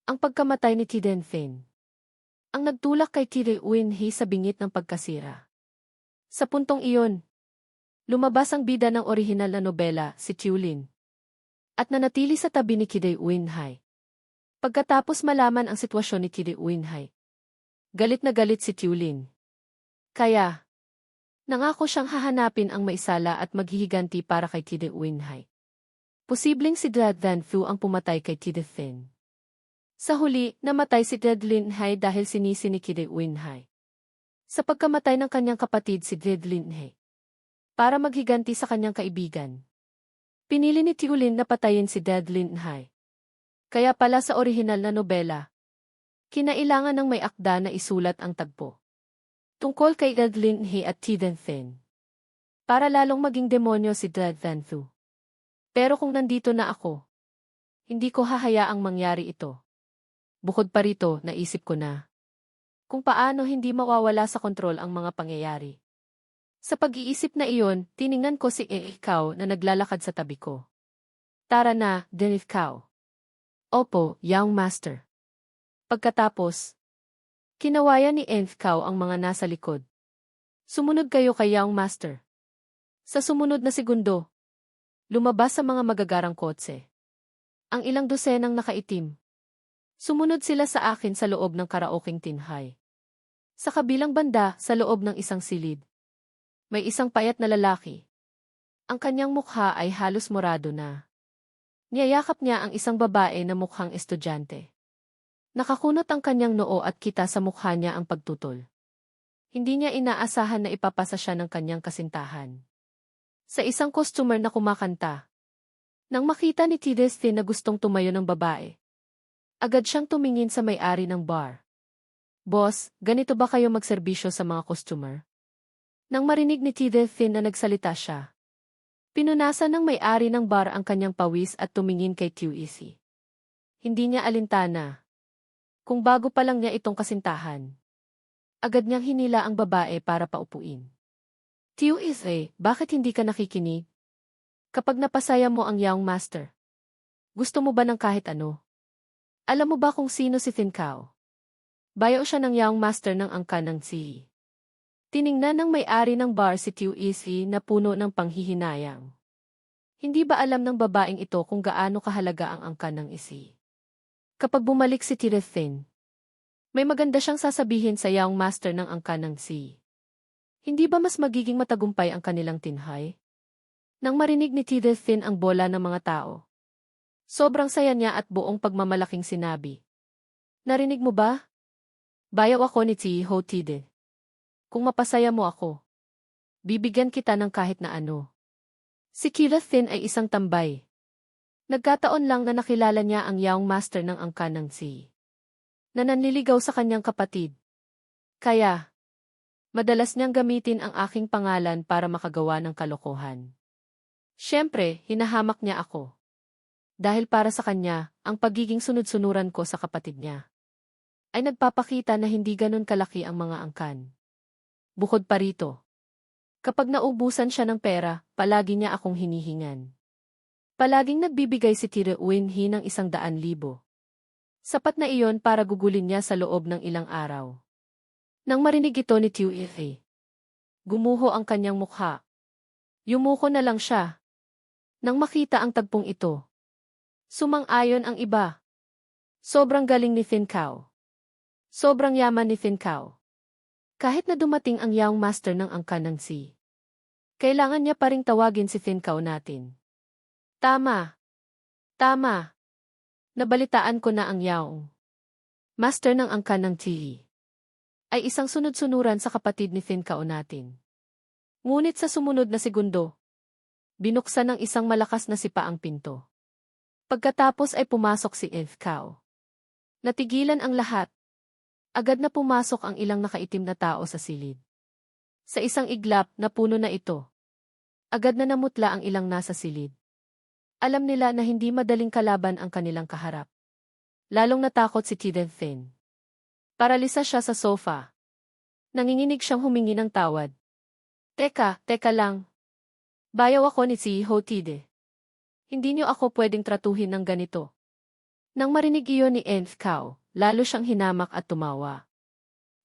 Ang pagkamatay ni Tiden Finn. Ang nagtulak kay Tide Uinhi sa bingit ng pagkasira. Sa puntong iyon, lumabas ang bida ng orihinal na nobela, si Tiulin, at nanatili sa tabi ni Tide Uinhi. Pagkatapos malaman ang sitwasyon ni Tide Uinhi, galit na galit si Tiulin. Kaya, nangako siyang hahanapin ang maisala at maghihiganti para kay Tide Uinhi. Posibleng si Dad Van Phu ang pumatay kay Tide Finn. Sa huli, namatay si Dred Linhai dahil sinisi ni Tide Uinhi sa pagkamatay ng kanyang kapatid si Dred Linhai para maghiganti sa kanyang kaibigan. Pinili ni Tiulin na patayin si Dred Linhai. Kaya pala sa orihinal na nobela, kinailangan ng may akda na isulat ang tagpo tungkol kay Dred Linhai at Tiden Finn para lalong maging demonyo si Dred Van Phu. Pero kung nandito na ako, hindi ko hahayaang mangyari ito. Bukod pa rito, naisip ko na kung paano hindi mawawala sa kontrol ang mga pangyayari. Sa pag-iisip na iyon, tiningnan ko si Ikaw na naglalakad sa tabi ko. Tara na, Ikaw. Opo, Young Master. Pagkatapos, kinawayan ni Ikaw ang mga nasa likod. Sumunod kayo kay Young Master. Sa sumunod na segundo, lumabas sa mga magagarang kotse ang ilang dosenang nakaitim. Sumunod sila sa akin sa loob ng karaokeng tinhay. Sa kabilang banda, sa loob ng isang silid, may isang payat na lalaki. Ang kanyang mukha ay halos morado na. Niyayakap niya ang isang babae na mukhang estudyante. Nakakunot ang kanyang noo at kita sa mukha niya ang pagtutol. Hindi niya inaasahan na ipapasa siya ng kanyang kasintahan sa isang customer na kumakanta. Nang makita ni Tidestin na gustong tumayo ng babae, agad siyang tumingin sa may-ari ng bar. Boss, ganito ba kayo magserbisyo sa mga customer? Nang marinig ni Tidestin na nagsalita siya, pinunasan ng may-ari ng bar ang kanyang pawis at tumingin kay Tiuisi. Hindi niya alintana. Kung bago pa lang niya itong kasintahan, agad niyang hinila ang babae para paupuin. Tiuisi, bakit hindi ka nakikinig? Kapag napasaya mo ang Young Master, gusto mo ba ng kahit ano? Alam mo ba kung sino si Thinkao? Bayo siya ng Young Master ng angkan ng Zi. Tiningnan ng may-ari ng bar si Tiuisi na puno ng panghihinayang. Hindi ba alam ng babaeng ito kung gaano kahalaga ang angkan ng Isi? Kapag bumalik si Tirefin, may maganda siyang sasabihin sa Young Master ng angkan ng Zi. Hindi ba mas magiging matagumpay ang kanilang tinhay? Nang marinig ni Tirefin ang bola ng mga tao, sobrang saya niya at buong pagmamalaking sinabi. Narinig mo ba? Bayaw ako ni Ti Ho Tide. Kung mapasaya mo ako, bibigyan kita ng kahit na ano. Si Tirefin ay isang tambay. Nagkataon lang na nakilala niya ang Young Master ng angkan ng Zi, na nanliligaw sa kanyang kapatid. Kaya, madalas niyang gamitin ang aking pangalan para makagawa ng kalokohan. Siyempre, hinahamak niya ako. Dahil para sa kanya, ang pagiging sunod-sunuran ko sa kapatid niya ay nagpapakita na hindi ganun kalaki ang mga angkan. Bukod pa rito, kapag naubusan siya ng pera, palagi niya akong hinihingan. Palaging nagbibigay si Tire Uinhi ng 100,000. Sapat na iyon para gugulin niya sa loob ng ilang araw. Nang marinig ito ni Tiu Ife, gumuho ang kanyang mukha. Yumuko na lang siya. Nang makita ang tagpong ito, sumang-ayon ang iba. Sobrang galing ni Thinkao. Sobrang yaman ni Thinkao. Kahit na dumating ang Young Master ng angkan ng Zi, kailangan niya pa ring tawagin si Thinkao natin. Tama. Tama. Nabalitaan ko na ang Young Master ng angkan ng Zi ay isang sunod-sunuran sa kapatid ni Thinkao natin. Ngunit sa sumunod na segundo, binuksan ng isang malakas na sipa ang pinto. Pagkatapos ay pumasok si Thinkao. Natigilan ang lahat. Agad na pumasok ang ilang nakaitim na tao sa silid. Sa isang iglap na puno na ito, agad na namutla ang ilang nasa silid. Alam nila na hindi madaling kalaban ang kanilang kaharap. Lalong natakot si Tidefin. Paralisa siya sa sofa. Nanginginig siyang humingi ng tawad. Teka lang. Bayaw ako ni si Ho Tide. Hindi niyo ako pwedeng tratuhin ng ganito. Nang marinig iyon ni Enfcow, lalo siyang hinamak at tumawa.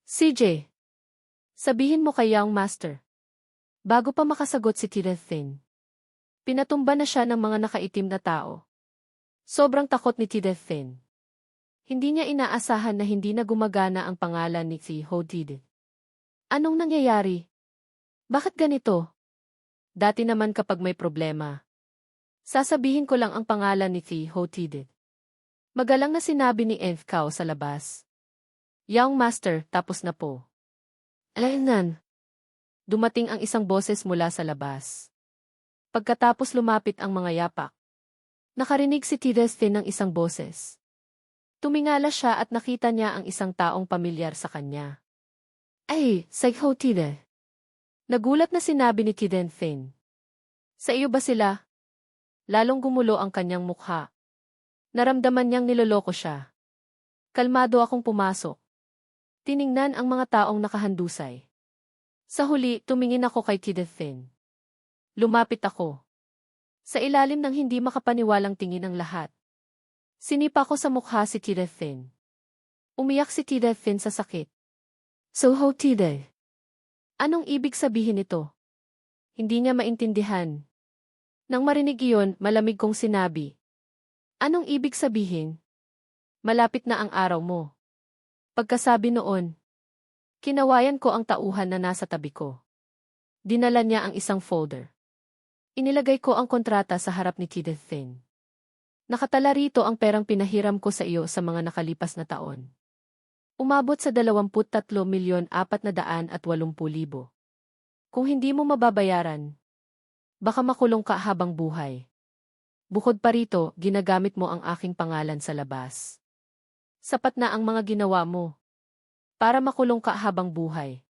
CJ, sabihin mo kay Young Master. Bago pa makasagot si Tidethin, pinatumba na siya ng mga nakaitim na tao. Sobrang takot ni Tidethin. Hindi niya inaasahan na hindi na gumagana ang pangalan ni si Hodid. Anong nangyayari? Bakit ganito? Dati naman kapag may problema, sasabihin ko lang ang pangalan ni si Hodid. Magalang na sinabi ni Enfcow sa labas. Young Master, tapos na po. Alaynan. Dumating ang isang boses mula sa labas. Pagkatapos lumapit ang mga yapak, nakarinig si Tidethin ng isang boses. Tumingala siya at nakita niya ang isang taong pamilyar sa kanya. Ay, Saikho Tide. Nagulat na sinabi ni Tidethin. Sa iyo ba sila? Lalong gumulo ang kanyang mukha. Naramdaman niyang niloloko siya. Kalmado akong pumasok. Tiningnan ang mga taong nakahandusay. Sa huli, tumingin ako kay Tidethin. Lumapit ako. Sa ilalim ng hindi makapaniwalang tingin ng lahat. Sinipa ko sa mukha si Tidethin. Umiyak si Tidethin sa sakit. Soho Tide. Anong ibig sabihin nito? Hindi niya maintindihan. Nang marinig iyon, malamig kong sinabi. Anong ibig sabihin? Malapit na ang araw mo. Pagkasabi noon, kinawayan ko ang tauhan na nasa tabi ko. Dinala niya ang isang folder. Inilagay ko ang kontrata sa harap ni Tidethin. Nakatala rito ang perang pinahiram ko sa iyo sa mga nakalipas na taon. Umabot sa 23,480,000. Kung hindi mo mababayaran, baka makulong ka habang buhay. Bukod pa rito, ginagamit mo ang aking pangalan sa labas. Sapat na ang mga ginawa mo para makulong ka habang buhay.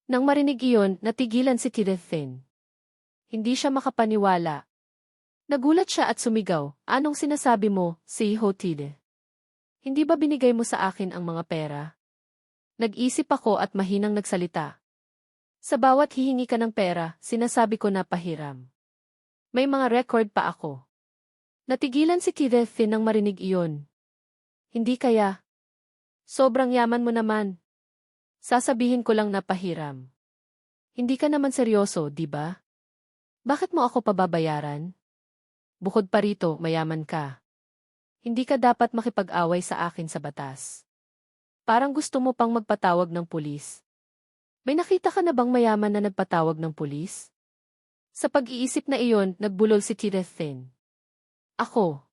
Nang marinig iyon, natigilan si Tidethin. Hindi siya makapaniwala. Nagulat siya at sumigaw, anong sinasabi mo, si Hotide? Hindi ba binigay mo sa akin ang mga pera? Nag-isip ako at mahinang nagsalita. Sa bawat hihingi ka ng pera, sinasabi ko na pahiram. May mga record pa ako. Natigilan si Tidethin nang marinig iyon. Hindi kaya? Sobrang yaman mo naman. Sasabihin ko lang na pahiram. Hindi ka naman seryoso, di ba? Bakit mo ako pababayaran? Bukod pa rito, mayaman ka. Hindi ka dapat makipag-away sa akin sa batas. Parang gusto mo pang magpatawag ng pulis. May nakita ka na bang mayaman na nagpatawag ng pulis? Sa pag-iisip na iyon, nagbulol si Tidethin. Ako.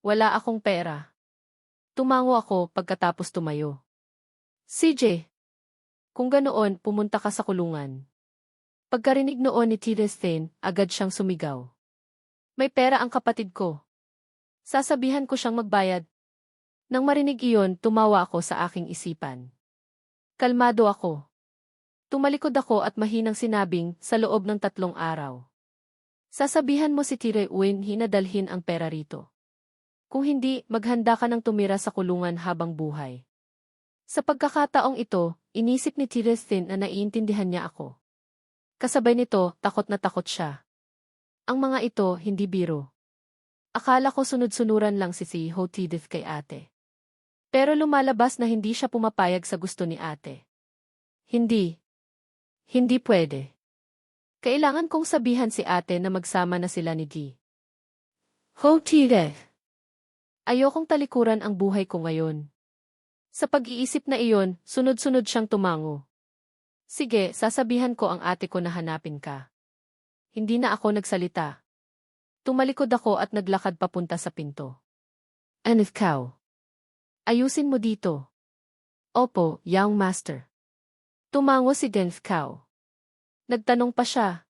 Wala akong pera. Tumango ako pagkatapos tumayo. CJ. Kung ganoon, pumunta ka sa kulungan. Pagkarinig noon ni Tidethin, agad siyang sumigaw. May pera ang kapatid ko. Sasabihan ko siyang magbayad. Nang marinig iyon, tumawa ako sa aking isipan. Kalmado ako. Tumalikod ako at mahinang sinabing, sa loob ng 3 araw. Sasabihan mo si Tidethin hinadalhin ang pera rito. Kung hindi, maghanda ka ng tumira sa kulungan habang buhay. Sa pagkakataong ito, inisip ni Tidethin na naiintindihan niya ako. Kasabay nito, takot na takot siya. Ang mga ito, hindi biro. Akala ko sunod-sunuran lang si Hotide kay ate. Pero lumalabas na hindi siya pumapayag sa gusto ni ate. Hindi. Hindi pwede. Kailangan kong sabihan si ate na magsama na sila ni G. Hotide. Ayokong talikuran ang buhay ko ngayon. Sa pag-iisip na iyon, sunod-sunod siyang tumango. Sige, sasabihan ko ang ate ko na hanapin ka. Hindi na ako nagsalita. Tumalikod ako at naglakad papunta sa pinto. Enfcow. Ayusin mo dito. Opo, Young Master. Tumango si Enfcow. Nagtanong pa siya.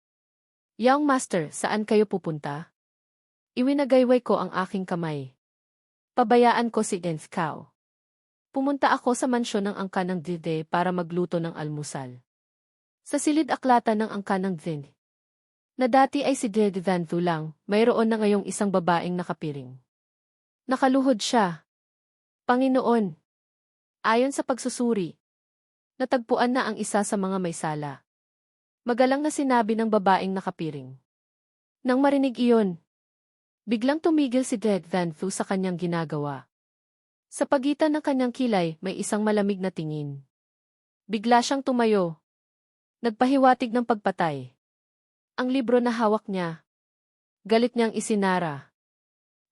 Young Master, saan kayo pupunta? Iwinagayway ko ang aking kamay. Pabayaan ko si Enfcow. Pumunta ako sa mansyon ng angka ng Dide para magluto ng almusal. Sa silid-aklatan ng angka ng Dide, na dati ay si Dede Vantu lang, mayroon na ngayong isang babaeng nakapiring. Nakaluhod siya. Panginoon. Ayon sa pagsusuri, natagpuan na ang isa sa mga may sala. Magalang na sinabi ng babaeng nakapiring. Nang marinig iyon, Biglang tumigil si Dred Van Thu sa kanyang ginagawa. Sa pagitan ng kanyang kilay may isang malamig na tingin. Bigla siyang tumayo. Nagpahiwatig ng pagpatay. Ang libro na hawak niya. Galit niyang isinara.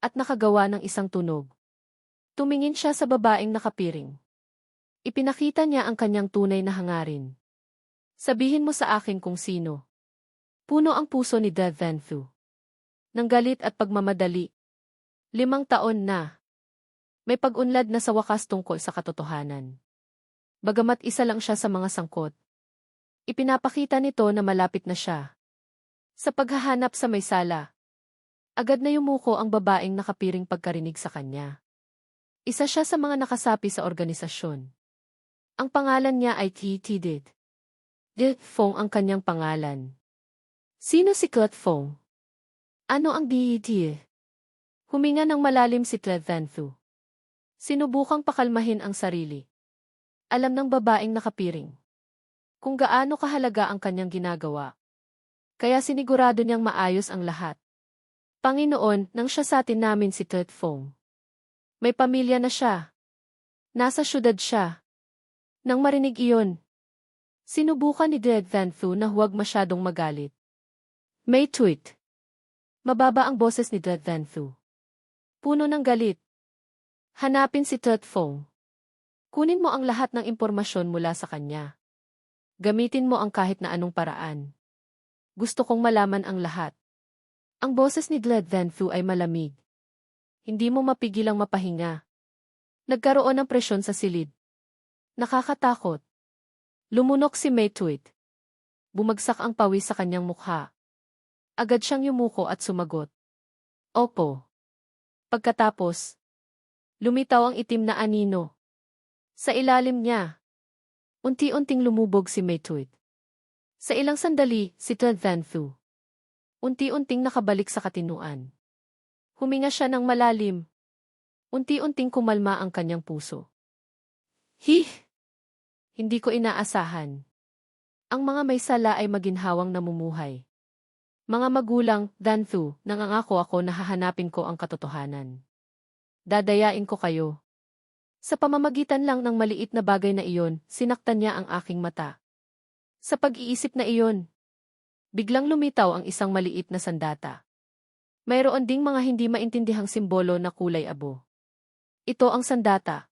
At nakagawa ng isang tunog. Tumingin siya sa babaeng nakapiring. Ipinakita niya ang kanyang tunay na hangarin. Sabihin mo sa akin kung sino. Puno ang puso ni Dred Van Thu. Nang galit at pagmamadali. 5 taon na. May pag-unlad na sa wakas tungkol sa katotohanan. Bagamat isa lang siya sa mga sangkot. Ipinapakita nito na malapit na siya. Sa paghahanap sa may sala. Agad na yumuko ang babaeng nakapiring pagkarinig sa kanya. Isa siya sa mga nakasapi sa organisasyon. Ang pangalan niya ay T.T. Dred Fong ang kanyang pangalan. Sino si Clet Fong? Ano ang DET? Huminga ng malalim si Dred Van Thu. Sinubukang pakalmahin ang sarili. Alam ng babaeng nakapiring kung gaano kahalaga ang kanyang ginagawa. Kaya sinigurado niyang maayos ang lahat. Panginoon, nang siya sa atin namin si Clet Fong. May pamilya na siya. Nasa syudad siya. Nang marinig iyon, sinubukan ni Dred Van Thu na huwag masyadong magalit. May tweet. Mababa ang boses ni Dred Van Thu. Puno ng galit. Hanapin si Clet Fong. Kunin mo ang lahat ng impormasyon mula sa kanya. Gamitin mo ang kahit na anong paraan. Gusto kong malaman ang lahat. Ang boses ni Dred Van Thu ay malamig. Hindi mo mapigilang mapahinga. Nagkaroon ng presyon sa silid. Nakakatakot. Lumunok si May Tweet. Bumagsak ang pawis sa kanyang mukha. Agad siyang yumuko at sumagot. Opo. Pagkatapos, lumitaw ang itim na anino. Sa ilalim niya, unti-unting lumubog si May Tweet. Sa ilang sandali, si Dred Van Thu. Unti-unting nakabalik sa katinuan. Huminga siya ng malalim. Unti-unting kumalma ang kanyang puso. Hindi ko inaasahan. Ang mga may sala ay maginhawang namumuhay. Mga magulang, Van Thu, nangangako ako na hahanapin ko ang katotohanan. Dadayain ko kayo. Sa pamamagitan lang ng maliit na bagay na iyon, sinaktan niya ang aking mata. Sa pag-iisip na iyon, biglang lumitaw ang isang maliit na sandata. Mayroon ding mga hindi maintindihang simbolo na kulay abo. Ito ang sandata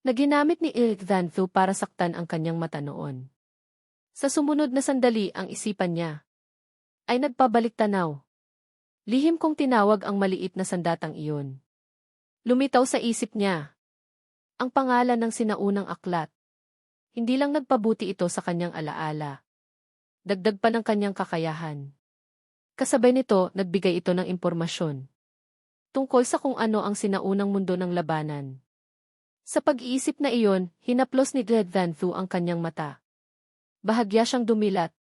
na ginamit ni Dred Van Thu para saktan ang kanyang mata noon. Sa sumunod na sandali ang isipan niya ay nagpabalik tanaw. Lihim kong tinawag ang maliit na sandatang iyon. Lumitaw sa isip niya ang pangalan ng sinaunang aklat. Hindi lang nagpabuti ito sa kanyang alaala. Dagdag pa ng kanyang kakayahan. Kasabay nito, nagbigay ito ng impormasyon tungkol sa kung ano ang sinaunang mundo ng labanan. Sa pag-iisip na iyon, hinaplos ni Dred Van Thu ang kanyang mata. Bahagya siyang dumilat.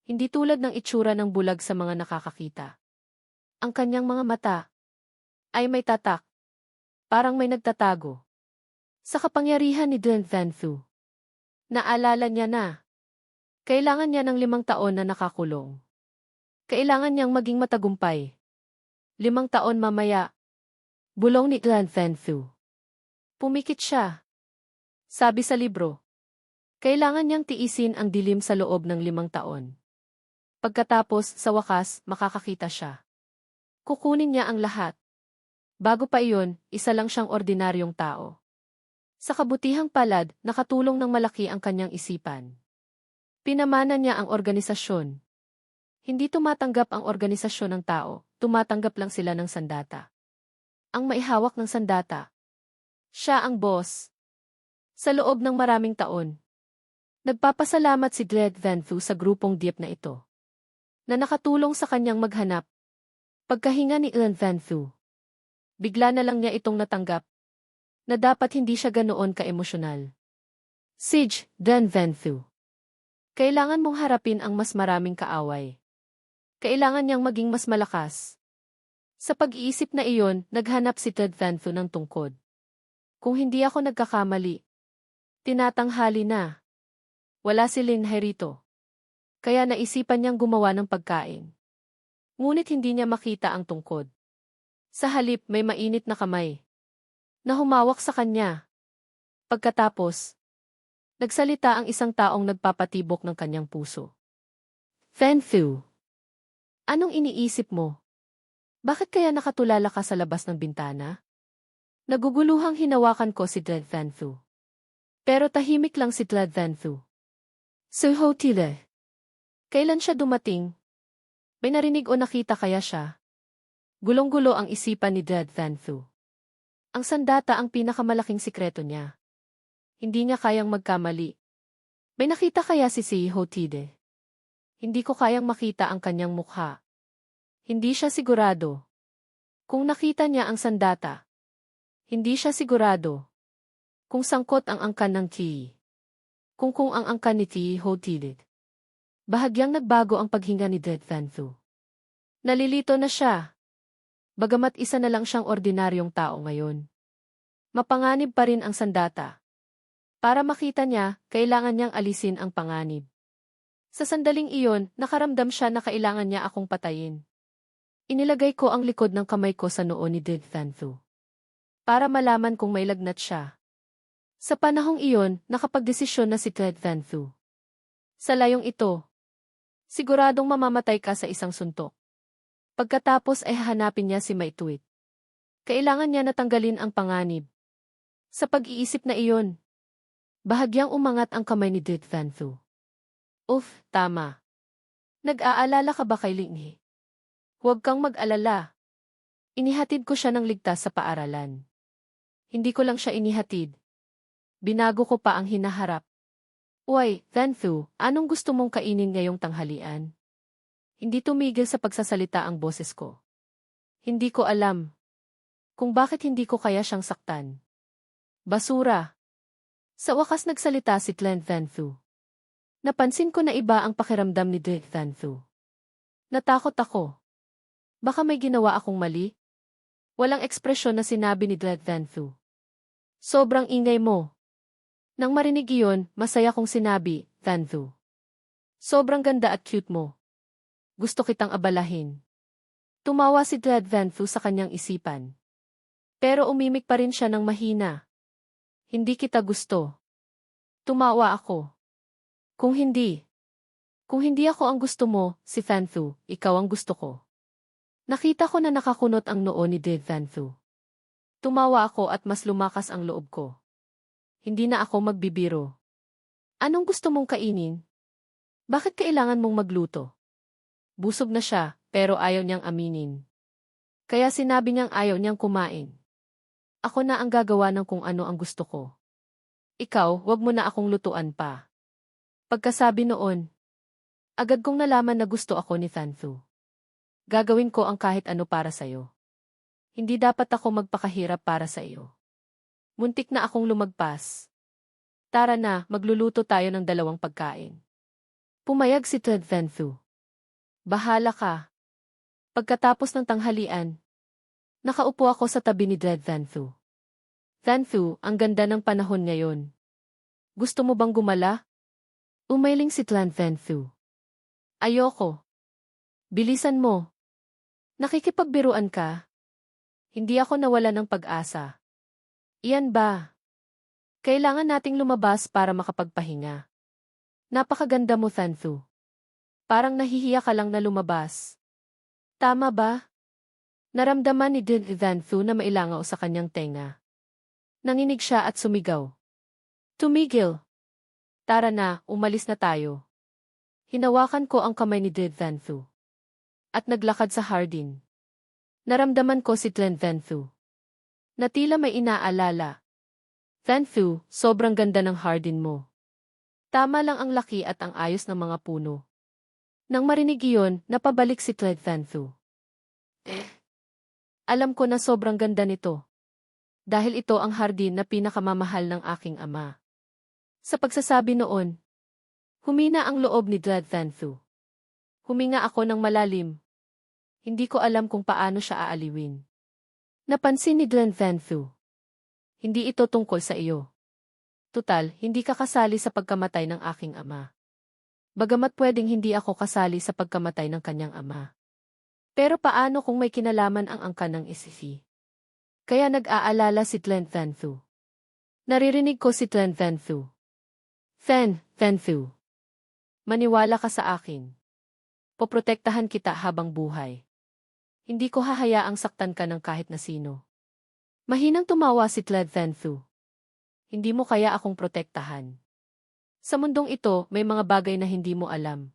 Hindi tulad ng itsura ng bulag sa mga nakakakita. Ang kanyang mga mata ay may tatak. Parang may nagtatago. Sa kapangyarihan ni Dred Van Thu, naalala niya na kailangan niya ng 5 taon na nakakulong. Kailangan niyang maging matagumpay. 5 taon mamaya, bulong ni Dred Van Thu. Pumikit siya. Sabi sa libro, kailangan niyang tiisin ang dilim sa loob ng 5 taon. Pagkatapos, sa wakas, makakakita siya. Kukunin niya ang lahat. Bago pa iyon, isa lang siyang ordinaryong tao. Sa kabutihang palad, nakatulong ng malaki ang kanyang isipan. Pinamana niya ang organisasyon. Hindi tumatanggap ang organisasyon ng tao, tumatanggap lang sila ng sandata. Ang maihawak ng sandata. Siya ang boss. Sa loob ng maraming taon, nagpapasalamat si Dred Van Thu sa grupong Diep na ito, na nakatulong sa kanyang maghanap. Pagkahinga ni Dred Van Thu, bigla na lang niya itong natanggap, na dapat hindi siya ganoon ka-emosyonal. Sige, Dred Van Thu. Kailangan mong harapin ang mas maraming kaaway. Kailangan niyang maging mas malakas. Sa pag-iisip na iyon, naghanap si Dred Van Thu ng tungkod. Kung hindi ako nagkakamali, tinatanghali na. Wala si Linhay rito. Kaya naisipan niyang gumawa ng pagkain. Ngunit hindi niya makita ang tungkod. Sa halip may mainit na kamay na humawak sa kanya. Pagkatapos, nagsalita ang isang taong nagpapatibok ng kanyang puso. Fan Fu, anong iniisip mo? Bakit kaya nakatulala ka sa labas ng bintana? Naguguluhang hinawakan ko si Dred Van Fu. Pero tahimik lang si Dred Van Fu. Suho Tile. Kailan siya dumating? May narinig o nakita kaya siya? Gulong-gulo ang isipan ni Dred Van Fu. Ang sandata ang pinakamalaking sikreto niya. Hindi niya kayang magkamali. May nakita kaya si Suho Tile? Hindi ko kayang makita ang kanyang mukha. Hindi siya sigurado. Kung nakita niya ang sandata, hindi siya sigurado. Kung sangkot ang angkan ng Ti. Kung ang angkan ni Suho Tile. Bahagyang nagbago ang paghinga ni Dred Van Fu. Nalilito na siya. Bagamat isa na lang siyang ordinaryong tao ngayon. Mapanganib pa rin ang sandata. Para makita niya, kailangan niyang alisin ang panganib. Sa sandaling iyon, nakaramdam siya na kailangan niya akong patayin. Inilagay ko ang likod ng kamay ko sa noo ni Dred Van Fu. Para malaman kung may lagnat siya. Sa panahong iyon, nakapagdesisyon na si Dred Van Fu. Sa layong ito, siguradong mamamatay ka sa isang suntok. Pagkatapos ay hahanapin niya si Mai Tuit. Kailangan niya natanggalin ang panganib. Sa pag-iisip na iyon, bahagyang umangat ang kamay ni Dred Van Fu. Tama. Nag-aalala ka ba kay Linghe? Huwag kang mag-alala. Inihatid ko siya ng ligtas sa paaralan. Hindi ko lang siya inihatid. Binago ko pa ang hinaharap. Uy, Van Fu, anong gusto mong kainin ngayong tanghalian? Hindi tumigil sa pagsasalita ang boses ko. Hindi ko alam kung bakit hindi ko kaya siyang saktan. Basura. Sa wakas nagsalita si Dred Van Fu. Napansin ko na iba ang pakiramdam ni Dred Van Fu. Natakot ako. Baka may ginawa akong mali? Walang ekspresyon na sinabi ni Dred Van Fu. Sobrang ingay mo. Nang marinig iyon, masaya kong sinabi, Van Fu. Sobrang ganda at cute mo. Gusto kitang abalahin. Tumawa si Dred Van Fu sa kanyang isipan. Pero umimik pa rin siya ng mahina. Hindi kita gusto. Tumawa ako. Kung hindi ako ang gusto mo, si Van Fu, ikaw ang gusto ko. Nakita ko na nakakunot ang noo ni Dred Van Fu. Tumawa ako at mas lumakas ang loob ko. Hindi na ako magbibiro. Anong gusto mong kainin? Bakit kailangan mong magluto? Busog na siya, pero ayaw niyang aminin. Kaya sinabi niyang ayaw niyang kumain. Ako na ang gagawa ng kung ano ang gusto ko. Ikaw, wag mo na akong lutuan pa. Pagkasabi noon, agad kong nalaman na gusto ako ni Van Fu. Gagawin ko ang kahit ano para sa'yo. Hindi dapat ako magpakahirap para sa iyo. Muntik na akong lumagpas. Tara na, magluluto tayo ng 2 pagkain. Pumayag si Dred Van Fu. Bahala ka. Pagkatapos ng tanghalian, nakaupo ako sa tabi ni Dred Van Fu. Van Fu, ang ganda ng panahon ngayon. Gusto mo bang gumala? Umailing si Dred Van Fu. Ayoko. Bilisan mo. Nakikipagbiruan ka? Hindi ako nawala ng pag-asa. Iyan ba? Kailangan nating lumabas para makapagpahinga. Napakaganda mo, Van Fu. Parang nahihiya ka lang na lumabas. Tama ba? Naramdaman ni Dred Van Fu na mailangaw sa kanyang tenga. Nanginig siya at sumigaw. Tumigil. Tara na, umalis na tayo. Hinawakan ko ang kamay ni Dred Van Fu. At naglakad sa hardin. Naramdaman ko si Dred Van Fu. Na tila may inaalala. Van Fu, sobrang ganda ng hardin mo. Tama lang ang laki at ang ayos ng mga puno. Nang marinig iyon, napabalik si Dred Van Fu. Alam ko na sobrang ganda nito. Dahil ito ang hardin na pinakamamahal ng aking ama. Sa pagsasabi noon, humina ang loob ni Dred Van Fu. Huminga ako ng malalim. Hindi ko alam kung paano siya aaliwin. Napansin ni Dred Van Fu. Hindi ito tungkol sa iyo. Tutal, hindi ka kasali sa pagkamatay ng aking ama. Bagamat pwedeng hindi ako kasali sa pagkamatay ng kanyang ama. Pero paano kung may kinalaman ang angkan ng isifi? Kaya nag-aalala si Tlen Phanthu. Naririnig ko si Tlen Phanthu. Phanthu. Maniwala ka sa akin. Poprotektahan kita habang buhay. Hindi ko hahayaang saktan ka ng kahit na sino. Mahinang tumawa si Tlen Phanthu. Hindi mo kaya akong protektahan. Sa mundong ito, may mga bagay na hindi mo alam.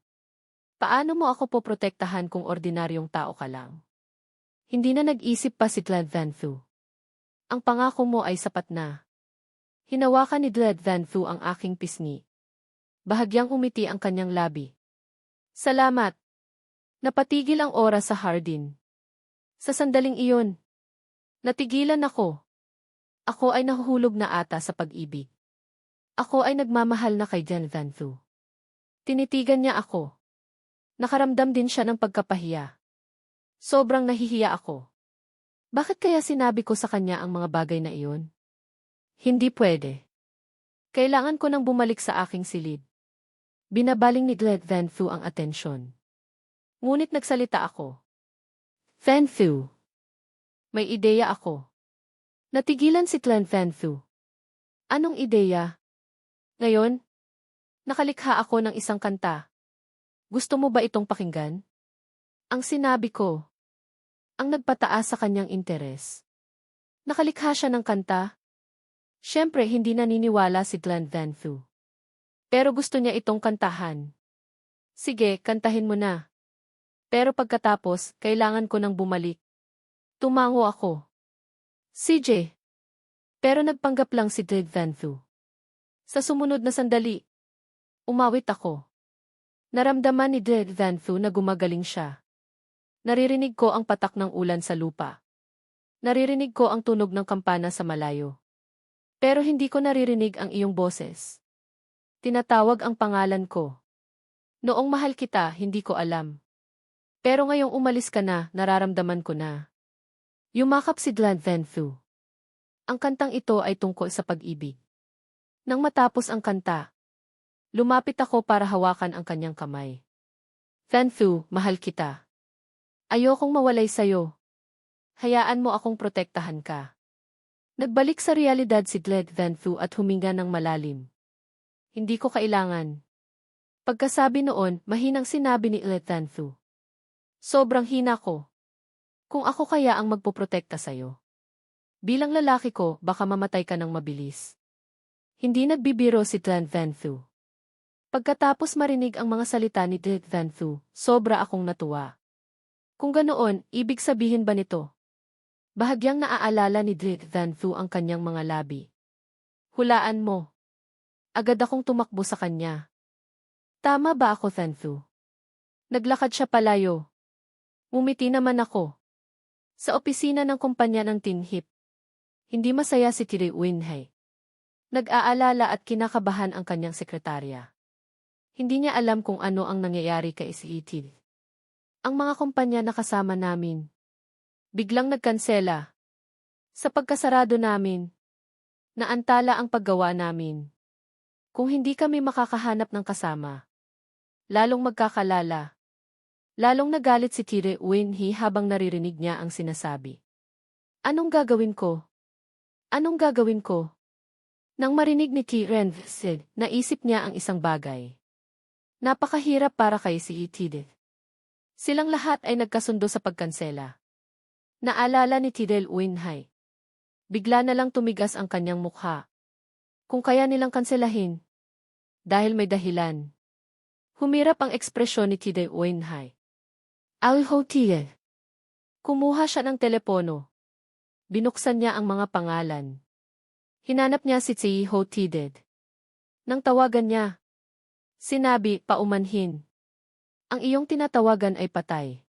Paano mo ako poprotektahan kung ordinaryong tao ka lang? Hindi na nag-isip pa si Tlen Phanthu. Ang pangako mo ay sapat na. Hinawakan ni Tlen Phanthu ang aking pisngi. Bahagyang umiti ang kanyang labi. Salamat. Napatigil ang oras sa hardin. Sa sandaling iyon, natigilan ako. Ako ay nahuhulog na ata sa pag-ibig. Ako ay nagmamahal na kay Tlen Phanthu. Tinitigan niya ako. Nakaramdam din siya ng pagkapahiya. Sobrang nahihiya ako. Bakit kaya sinabi ko sa kanya ang mga bagay na iyon? Hindi pwede. Kailangan ko nang bumalik sa aking silid. Binabaling ni Tlen Phanthu ang atensyon. Ngunit nagsalita ako. Phanthu. May ideya ako. Natigilan si Tlen Phanthu. Anong ideya? Ngayon, nakalikha ako ng isang kanta. Gusto mo ba itong pakinggan? Ang sinabi ko. Ang nagpataas sa kanyang interes. Nakalikha siya ng kanta. Siyempre hindi naniniwala si Tlen Phanthu. Pero gusto niya itong kantahan. Sige, kantahin mo na. Pero pagkatapos, kailangan ko nang bumalik. Tumango ako. CJ. Pero nagpanggap lang si Tlen Phanthu. Sa sumunod na sandali, umawit ako. Naramdaman ni Tlen Phanthu na gumagaling siya. Naririnig ko ang patak ng ulan sa lupa. Naririnig ko ang tunog ng kampana sa malayo. Pero hindi ko naririnig ang iyong boses. Tinatawag ang pangalan ko. Noong mahal kita, hindi ko alam. Pero ngayong umalis ka na, nararamdaman ko na. Yumakap si Tlen Phanthu. Ang kantang ito ay tungkol sa pag-ibig. Nang matapos ang kanta, lumapit ako para hawakan ang kanyang kamay. Phanthu, mahal kita. Ayokong mawalay sayo. Hayaan mo akong protektahan ka. Nagbalik sa realidad si Tlen Phanthu at huminga ng malalim. Hindi ko kailangan. Pagkasabi noon, mahinang sinabi ni Tlen Phanthu. Sobrang hina ko. Kung ako kaya ang magpoprotekta sa'yo. Bilang lalaki ko, baka mamatay ka ng mabilis. Hindi nagbibiro si Tlen Phanthu. Pagkatapos marinig ang mga salita ni Tlen Phanthu, sobra akong natuwa. Kung ganoon, ibig sabihin ba nito? Bahagyang naaalala ni Tlen Phanthu ang kanyang mga labi. Hulaan mo. Agad akong tumakbo sa kanya. Tama ba ako, Phanthu? Naglakad siya palayo. Ngumiti naman ako. Sa opisina ng kumpanya ng Tinhip. Hindi masaya si Tiri Uinhay. Nag-aalala at kinakabahan ang kanyang sekretarya. Hindi niya alam kung ano ang nangyayari kay si Itil. Ang mga kumpanya na kasama namin. Biglang nagkansela. Sa pagkasarado namin. Naantala ang paggawa namin. Kung hindi kami makakahanap ng kasama. Lalong magkakalala. Lalong nagalit si Tiri Uinhay habang naririnig niya ang sinasabi. Anong gagawin ko? Anong gagawin ko? Nang marinig ni Tren Sid, naisip niya ang isang bagay. Napakahirap para kay si Itid. Silang lahat ay nagkasundo sa pagkansela. Naalala ni Tidel Uinhay. Bigla na lang tumigas ang kanyang mukha. Kung kaya nilang kanselahin. Dahil may dahilan. Humirap ang ekspresyon ni Tidel Uinhay. Alho Tidel. Kumuha siya ng telepono. Binuksan niya ang mga pangalan. Hinanap niya si Ho Tided. Nang tawagan niya, sinabi, paumanhin. Ang iyong tinatawagan ay patay.